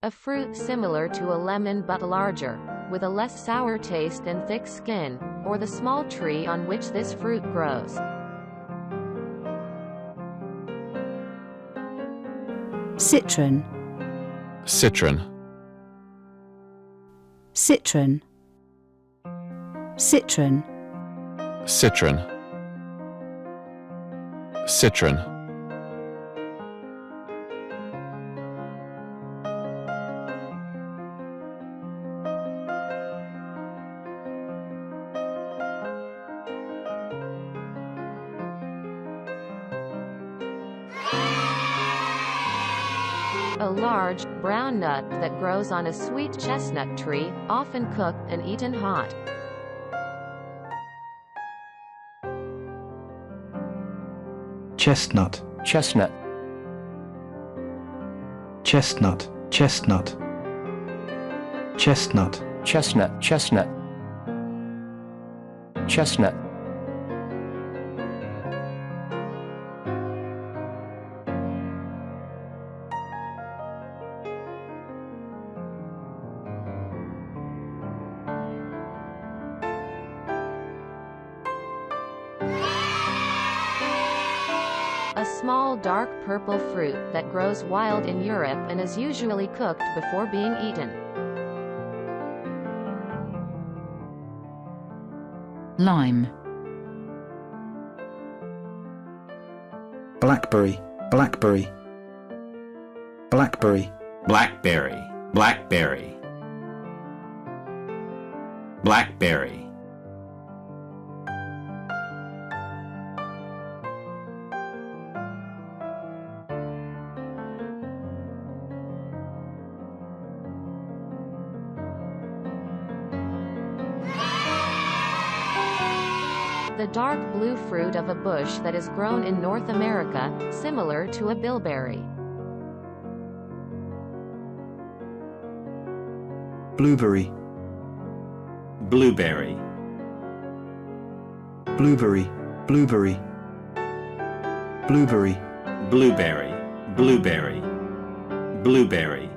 A fruit similar to a lemon but larger, with a less sour taste and thick skin, or the small tree on which this fruit grows. Citron. Citron. Citron. Citron. Citron. Citron. A large, brown nut that grows on a sweet chestnut tree, often cooked and eaten hot. Chestnut. Chestnut. Chestnut. Chestnut. Chestnut. Chestnut. Chestnut. Chestnut. A small dark purple fruit that grows wild in Europe and is usually cooked before being eaten. Lime. Blackberry. Blackberry. Blackberry. Blackberry, blackberry. Blackberry. The dark blue fruit of a bush that is grown in North America, similar to a bilberry. Blueberry. Blueberry. Blueberry. Blueberry. Blueberry. Blueberry. Blueberry. Blueberry.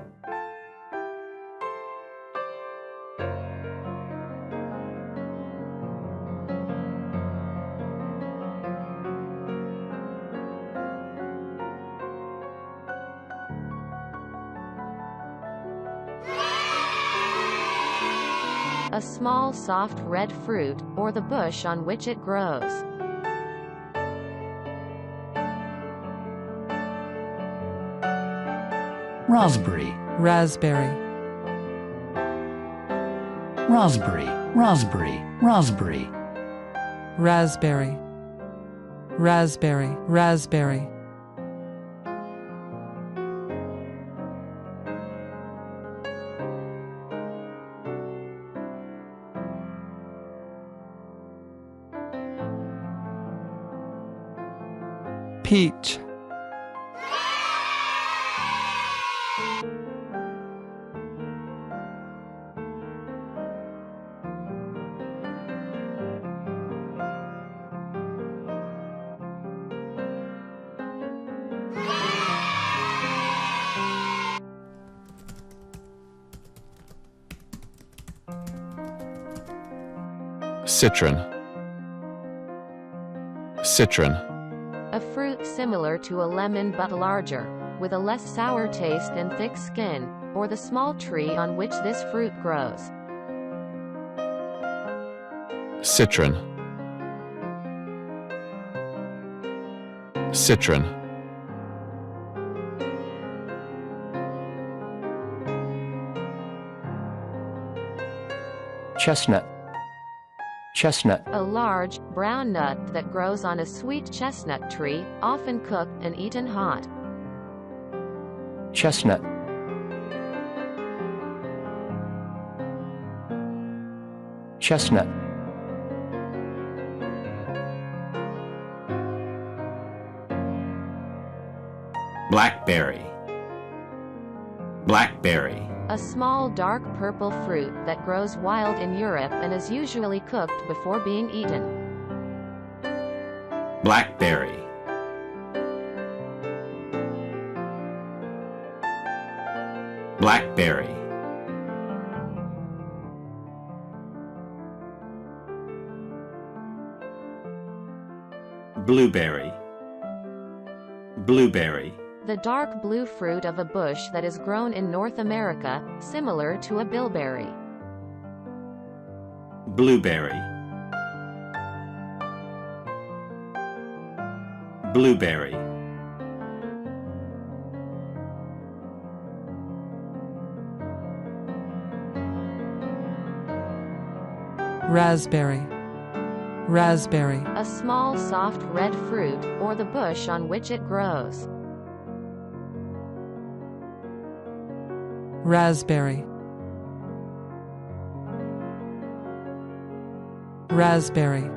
A small soft red fruit, or the bush on which it grows. Raspberry. Raspberry. Raspberry. Raspberry. Raspberry. Raspberry. Raspberry. Raspberry. Peach. Citron. Citron. A fruit similar to a lemon but larger, with a less sour taste and thick skin, or the small tree on which this fruit grows. Citron. Citron. Chestnut. Chestnut. A large, brown nut that grows on a sweet chestnut tree, often cooked and eaten hot. Chestnut. Chestnut. Blackberry. Blackberry. A small dark purple fruit that grows wild in Europe and is usually cooked before being eaten. Blackberry. blackberry, blueberry, blueberry, The dark blue fruit of a bush that is grown in North America, similar to a bilberry. blueberry, blueberry, raspberry, raspberry, A small soft red fruit, or the bush on which it grows. raspberry, raspberry,